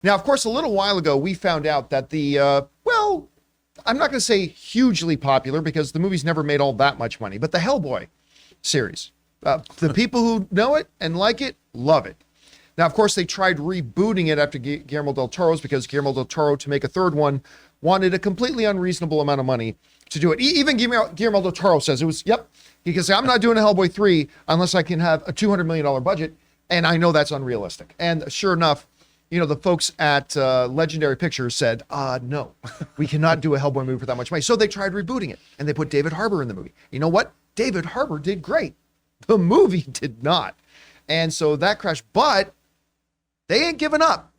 Now, of course, a little while ago, we found out that well, I'm not going to say hugely popular because the movie's never made all that much money, but the Hellboy series, the people who know it and like it, love it. Now, of course, they tried rebooting it after Guillermo del Toro's because Guillermo del Toro, to make a third one, wanted a completely unreasonable amount of money to do it. Even Guillermo del Toro says it was, he can say, I'm not doing a Hellboy 3 unless I can have a $200 million budget, and I know that's unrealistic. And sure enough, the folks at Legendary Pictures said, no, we cannot do a Hellboy movie for that much money. So they tried rebooting it, and they put David Harbour in the movie. You know what? David Harbour did great. The movie did not. And so that crashed, but they ain't given up.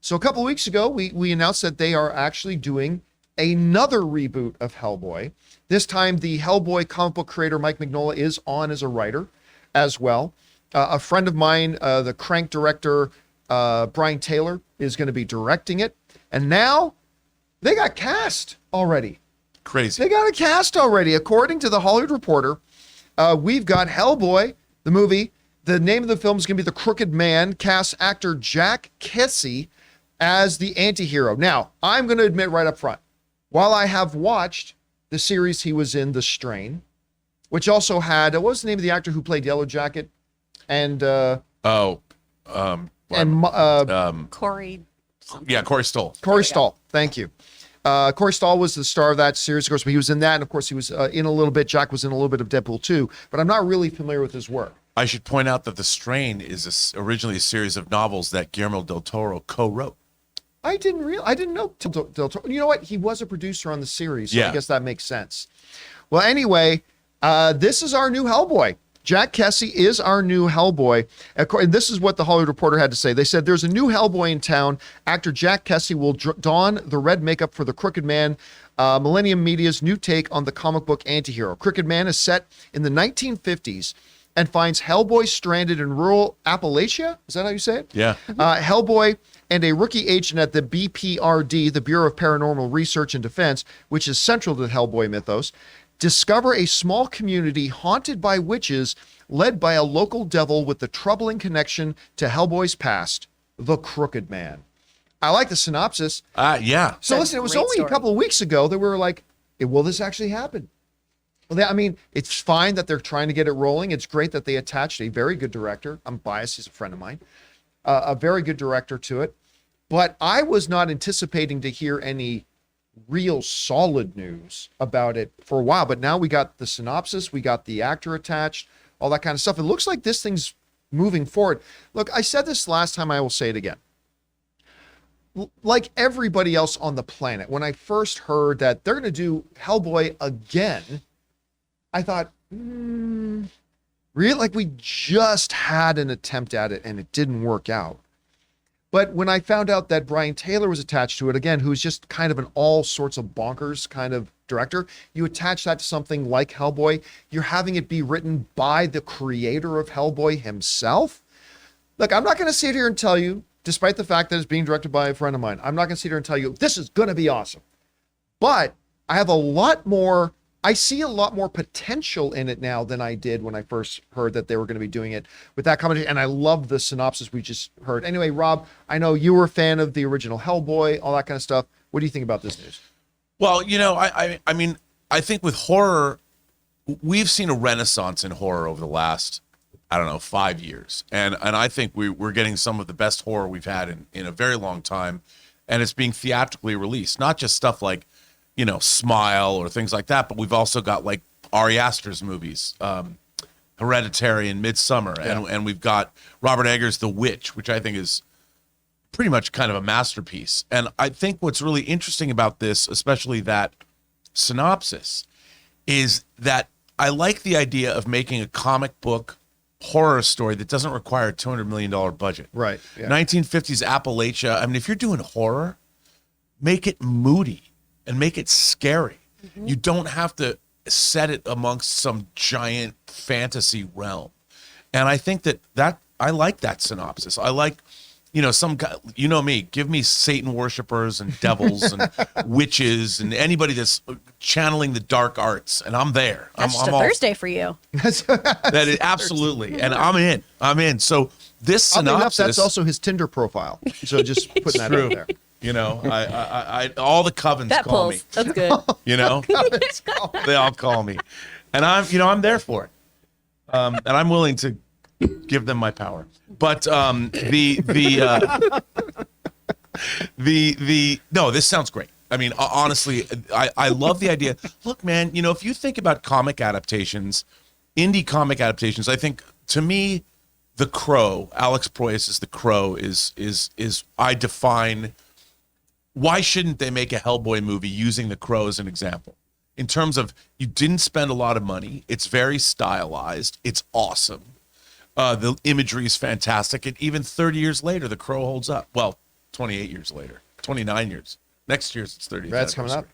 So a couple of weeks ago, we announced that they are actually doing another reboot of Hellboy. This time, the Hellboy comic book creator, Mike Mignola, is on as a writer as well. A friend of mine, the Crank director, Brian Taylor, is going to be directing it. And now they got cast already. Crazy. They got a cast already. According to the Hollywood Reporter, we've got Hellboy, the movie. The name of the film is going to be The Crooked Man. Cast actor Jack Kesey as the anti-hero. Now, I'm going to admit right up front, while I have watched the series he was in, The Strain, which also had, what was the name of the actor who played Yellow Jacket? And Corey. Yeah, Corey Stoll. Corey Stoll. Thank you. Corey Stoll was the star of that series. Of course, he was in that. And of course, he was in a little bit. Jack was in a little bit of Deadpool 2, but I'm not really familiar with his work. I should point out that The Strain is originally a series of novels that Guillermo del Toro co-wrote. I didn't know Del Toro. You know what? He was a producer on the series, so I guess that makes sense. Well, anyway, this is our new Hellboy. Jack Kesey is our new Hellboy. And this is what the Hollywood Reporter had to say. They said, there's a new Hellboy in town. Actor Jack Kesey will don the red makeup for the Crooked Man, Millennium Media's new take on the comic book antihero. Crooked Man is set in the 1950s and finds Hellboy stranded in rural Appalachia. Is that how you say it? Yeah. Hellboy and a rookie agent at the BPRD, the Bureau of Paranormal Research and Defense, which is central to the Hellboy mythos, discover a small community haunted by witches led by a local devil with the troubling connection to Hellboy's past, the Crooked Man. I like the synopsis. Yeah. So listen, it was only a couple of weeks ago that we were like, will this actually happen? Well, I mean, it's fine that they're trying to get it rolling. It's great that they attached a very good director. I'm biased. He's a friend of mine. A very good director to it. But I was not anticipating to hear any real solid news about it for a while. But now we got the synopsis. We got the actor attached, all that kind of stuff. It looks like this thing's moving forward. Look, I said this last time. I will say it again. Like everybody else on the planet, when I first heard that they're going to do Hellboy again, I thought, really? Like we just had an attempt at it and it didn't work out. But when I found out that Brian Taylor was attached to it, again, who's just kind of an all sorts of bonkers kind of director, you attach that to something like Hellboy, you're having it be written by the creator of Hellboy himself. Look, I'm not going to sit here and tell you, despite the fact that it's being directed by a friend of mine, I'm not going to sit here and tell you, this is going to be awesome. But I see a lot more potential in it now than I did when I first heard that they were going to be doing it with that comedy. And I love the synopsis we just heard. Anyway, Rob, I know you were a fan of the original Hellboy, all that kind of stuff. What do you think about this news? Well, I mean, I think with horror, we've seen a renaissance in horror over the last, 5 years. And I think we're getting some of the best horror we've had in a very long time. And it's being theatrically released, not just stuff like, Smile or things like that, but we've also got like Ari Aster's movies, Hereditary and Midsummer, and we've got Robert Eggers' The Witch, which I think is pretty much kind of a masterpiece. And I think what's really interesting about this, especially that synopsis, is that I like the idea of making a comic book horror story that doesn't require a $200 million budget. Right. Yeah. 1950s Appalachia. I mean, if you're doing horror, make it moody and make it scary. Mm-hmm. You don't have to set it amongst some giant fantasy realm. And I think that I like that synopsis. I like, some guy, me, give me Satan worshipers and devils and witches and anybody that's channeling the dark arts, and I'm there. That's just a Thursday for you. That is absolutely, and I'm in. So this Oddly enough, synopsis. that's also his Tinder profile. So just putting that out there. You know, I all the covens That call pulls. me. That's good. You know, they all call me, and I'm there for it, and I'm willing to give them my power. But no, this sounds great. I mean, honestly, I love the idea. Look, man, you know, if you think about comic adaptations, indie comic adaptations, I think to me, The Crow, Alex Proyas' The Crow is I define. Why shouldn't they make a Hellboy movie using The Crow as an example? In terms of, you didn't spend a lot of money. It's very stylized. It's awesome. The imagery is fantastic. And even 30 years later, The Crow holds up. Well, 28 years later, 29 years. Next year's it's 30. That's coming up.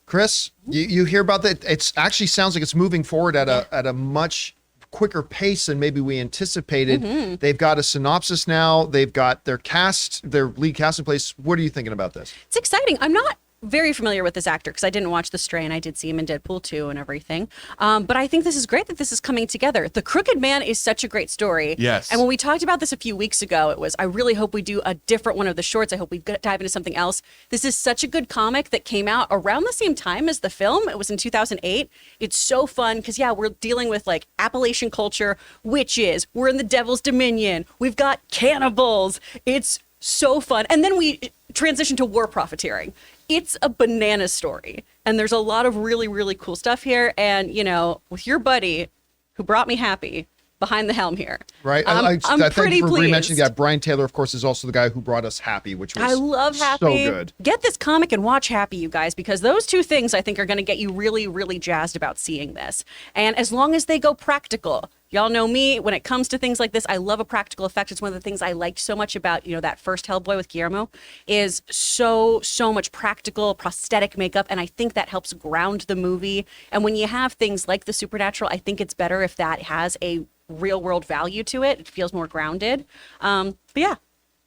Chris, you hear about that? It actually sounds like it's moving forward at a much quicker pace than maybe we anticipated. They've got a synopsis now. They've got their lead cast in place. What are you thinking about this? It's exciting. I'm not very familiar with this actor because I didn't watch The Stray, and I did see him in Deadpool 2 and everything. But I think this is great that this is coming together. The Crooked Man is such a great story. Yes. And when we talked about this a few weeks ago, it was, I really hope we do a different one of the shorts. I hope we dive into something else. This is such a good comic that came out around the same time as the film. It was in 2008. It's so fun because, yeah, we're dealing with like Appalachian culture, witches. We're in the Devil's Dominion. We've got cannibals. It's so fun. And then we transition to war profiteering. It's a banana story. And there's a lot of really, really cool stuff here. And, you know, with your buddy who brought me happy behind the helm here. Right. I'm thank pretty you for pleased. mentioning that. Brian Taylor, of course, is also the guy who brought us Happy, which was I love Happy. so good. Get this comic and watch Happy, you guys, because those two things I think are going to get you really, really jazzed about seeing this. And as long as they go practical, y'all know me, when it comes to things like this, I love a practical effect. It's one of the things I liked so much about, you know, that first Hellboy with Guillermo is so much practical prosthetic makeup. And I think that helps ground the movie. And when you have things like the supernatural, I think it's better if that has a real world value to it. It feels more grounded. But yeah,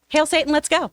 hail Satan, let's go.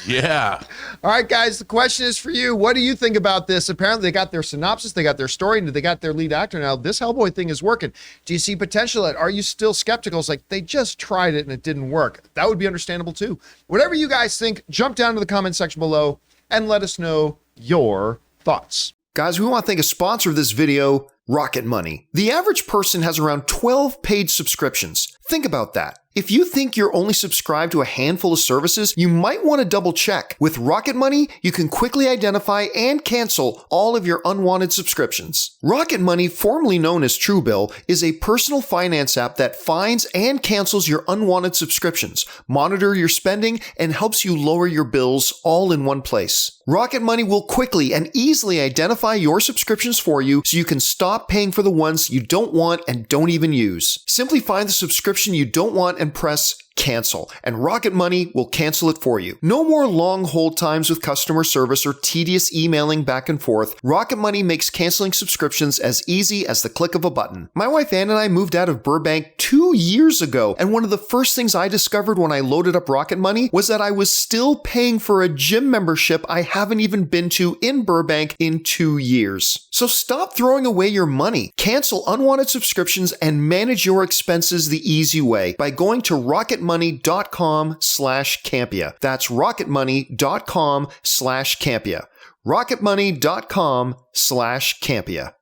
Yeah. All right, guys, the question is for you. What do you think about this? Apparently, they got their synopsis, they got their story, and they got their lead actor. Now, this Hellboy thing is working. Do you see potential in it? Are you still skeptical? It's like, they just tried it and it didn't work. That would be understandable, too. Whatever you guys think, jump down to the comment section below and let us know your thoughts. Guys, we want to thank a sponsor of this video, Rocket Money. The average person has around 12 paid subscriptions. Think about that. If you think you're only subscribed to a handful of services, you might want to double check. With Rocket Money, you can quickly identify and cancel all of your unwanted subscriptions. Rocket Money, formerly known as Truebill, is a personal finance app that finds and cancels your unwanted subscriptions, monitor your spending, and helps you lower your bills all in one place. Rocket Money will quickly and easily identify your subscriptions for you so you can stop paying for the ones you don't want and don't even use. Simply find the subscription you don't want and press cancel, and Rocket Money will cancel it for you. No more long hold times with customer service or tedious emailing back and forth. Rocket Money makes canceling subscriptions as easy as the click of a button. My wife Ann and I moved out of Burbank 2 years ago, and one of the first things I discovered when I loaded up Rocket Money was that I was still paying for a gym membership I haven't even been to in Burbank in 2 years. So stop throwing away your money. Cancel unwanted subscriptions and manage your expenses the easy way by going to rocketmoney.com/Campea. That's rocketmoney.com/Campea. rocketmoney.com/Campea.